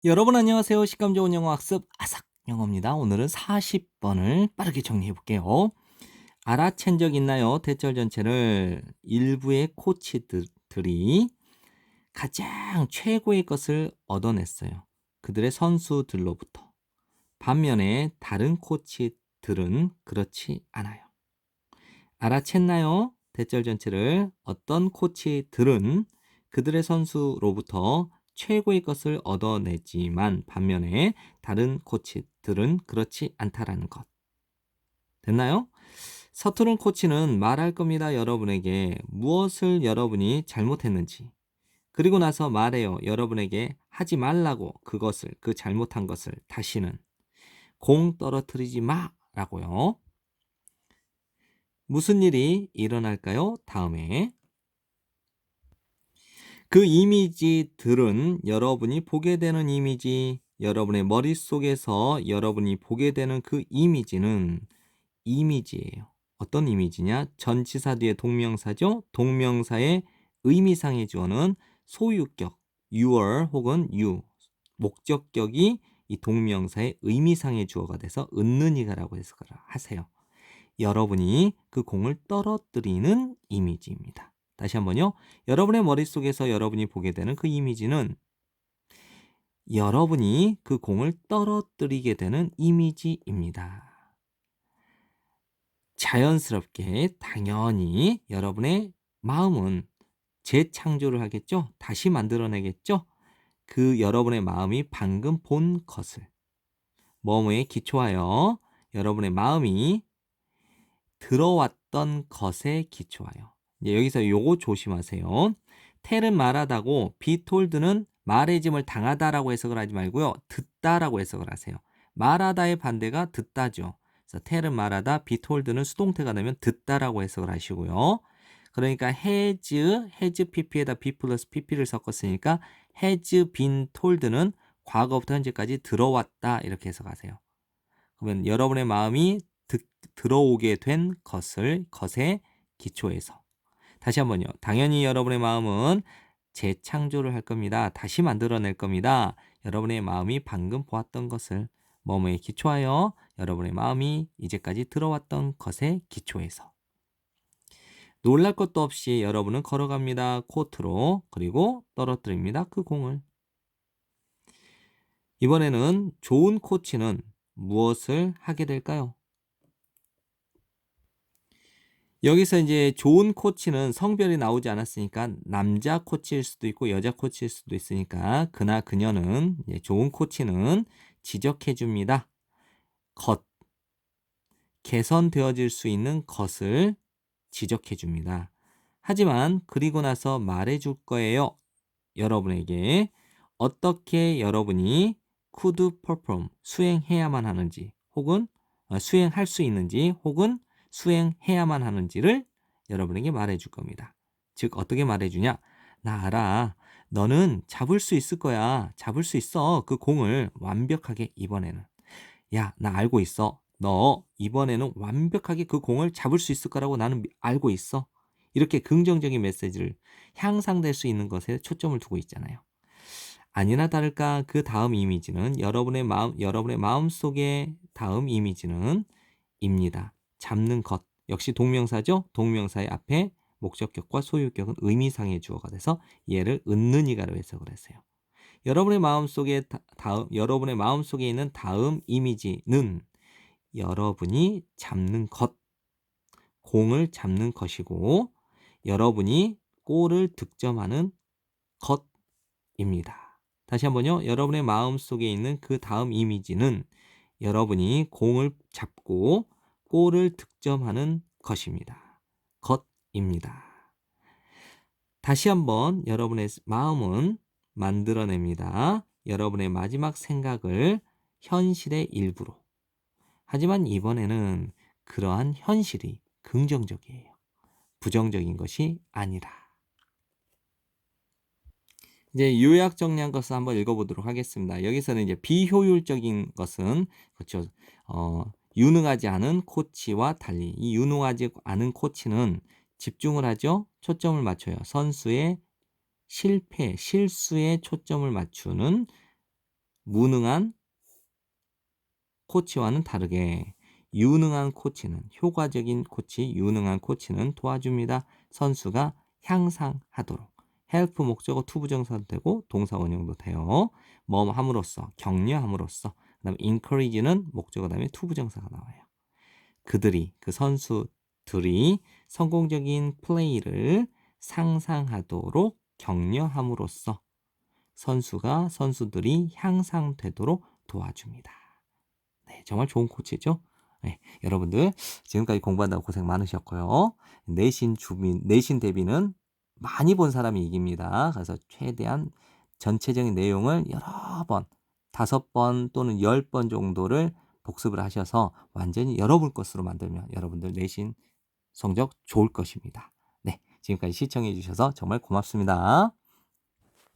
여러분 안녕하세요. 식감 좋은 영어 학습 아삭 영어입니다. 오늘은 40번을 빠르게 정리해 볼게요. 알아챈 적 있나요? 대절 전체를 일부의 코치들이 가장 최고의 것을 얻어냈어요. 그들의 선수들로부터. 반면에 다른 코치들은 그렇지 않아요. 알아챘나요? 대절 전체를 어떤 코치들은 그들의 선수로부터 최고의 것을 얻어내지만 반면에 다른 코치들은 그렇지 않다라는 것. 됐나요? 서투른 코치는 말할 겁니다. 여러분에게 무엇을 여러분이 잘못했는지. 그리고 나서 말해요. 여러분에게 하지 말라고 그 잘못한 것을 다시는 공 떨어뜨리지 마라고요. 무슨 일이 일어날까요? 다음에 그 이미지들은 여러분이 보게 되는 이미지, 여러분의 머릿속에서 여러분이 보게 되는 그 이미지는 이미지예요. 어떤 이미지냐? 전치사 뒤에 동명사죠. 동명사의 의미상의 주어는 소유격, your 혹은 you. 목적격이 이 동명사의 의미상의 주어가 돼서 은는이가라고 해석을 하세요. 여러분이 그 공을 떨어뜨리는 이미지입니다. 다시 한번요. 여러분의 머릿속에서 여러분이 보게 되는 그 이미지는 여러분이 그 공을 떨어뜨리게 되는 이미지입니다. 자연스럽게 당연히 여러분의 마음은 재창조를 하겠죠? 다시 만들어내겠죠? 그 여러분의 마음이 방금 본 것을 뭐뭐에 기초하여 여러분의 마음이 들어왔던 것에 기초하여. 이제 여기서 요거 조심하세요. 텔은 말하다고 비톨드는 말해짐을 당하다라고 해석을 하지 말고요. 듣다라고 해석을 하세요. 말하다의 반대가 듣다죠. 그래서 텔은 말하다, 비톨드는 수동태가 되면 듣다라고 해석을 하시고요. 그러니까 has pp에다 be 플러스 pp를 섞었으니까 has been told는 과거부터 현재까지 들어왔다 이렇게 해석하세요. 그러면 여러분의 마음이 들어오게 된 것에 기초해서. 다시 한번요. 당연히 여러분의 마음은 재창조를 할 겁니다. 다시 만들어낼 겁니다. 여러분의 마음이 방금 보았던 것을 뭐뭐에 기초하여 여러분의 마음이 이제까지 들어왔던 것에 기초해서. 놀랄 것도 없이 여러분은 걸어갑니다. 코트로. 그리고 떨어뜨립니다. 그 공을. 이번에는 좋은 코치는 무엇을 하게 될까요? 여기서 이제 좋은 코치는 성별이 나오지 않았으니까 남자 코치일 수도 있고 여자 코치일 수도 있으니까 그나 그녀는 좋은 코치는 지적해 줍니다. 개선되어질 수 있는 것을 지적해 줍니다. 하지만 그리고 나서 말해 줄 거예요. 여러분에게 어떻게 여러분이 could perform 수행해야만 하는지 혹은 수행할 수 있는지 혹은 수행해야만 하는지를 여러분에게 말해 줄 겁니다. 즉 어떻게 말해 주냐? 나 알아. 너는 잡을 수 있을 거야. 잡을 수 있어. 그 공을 완벽하게 이번에는. 야, 나 알고 있어. 너 이번에는 완벽하게 그 공을 잡을 수 있을 거라고 나는 알고 있어. 이렇게 긍정적인 메시지를 향상될 수 있는 것에 초점을 두고 있잖아요. 아니나 다를까 그 다음 이미지는 여러분의 마음 속의 다음 이미지는 입니다. 잡는 것. 역시 동명사죠? 동명사의 앞에 목적격과 소유격은 의미상의 주어가 돼서 얘를 은는이가로 해석을 했어요. 여러분의 마음 속에 있는 다음 이미지는 여러분이 잡는 것, 공을 잡는 것이고 여러분이 골을 득점하는 것입니다. 다시 한번요. 여러분의 마음 속에 있는 그 다음 이미지는 여러분이 공을 잡고 골을 득점하는 것입니다. 것입니다. 다시 한번 여러분의 마음은 만들어냅니다. 여러분의 마지막 생각을 현실의 일부로. 하지만 이번에는 그러한 현실이 긍정적이에요. 부정적인 것이 아니라. 이제 요약 정리한 것을 한번 읽어보도록 하겠습니다. 여기서는 이제 비효율적인 것은 그렇죠. 유능하지 않은 코치와 달리 이 유능하지 않은 코치는 집중을 하죠. 초점을 맞춰요. 선수의 실수에 초점을 맞추는 무능한 코치와는 다르게 유능한 코치는 효과적인 코치, 유능한 코치는 도와줍니다. 선수가 향상하도록. help 목적어 투부정사도 되고 동사 원형도 돼요. 뭐 함으로써, 격려함으로써. 그다음에 encourage는 목적어 다음에 투부정사가 나와요. 그들이 그 선수들이 성공적인 플레이를 상상하도록 격려함으로써 선수들이 향상되도록 도와줍니다. 네, 정말 좋은 코치죠. 네, 여러분들 지금까지 공부한다고 고생 많으셨고요. 내신 대비는 많이 본 사람이 이깁니다. 그래서 최대한 전체적인 내용을 여러 번, 5번 또는 10번 정도를 복습을 하셔서 완전히 열어볼 것으로 만들면 여러분들 내신 성적 좋을 것입니다. 네, 지금까지 시청해 주셔서 정말 고맙습니다.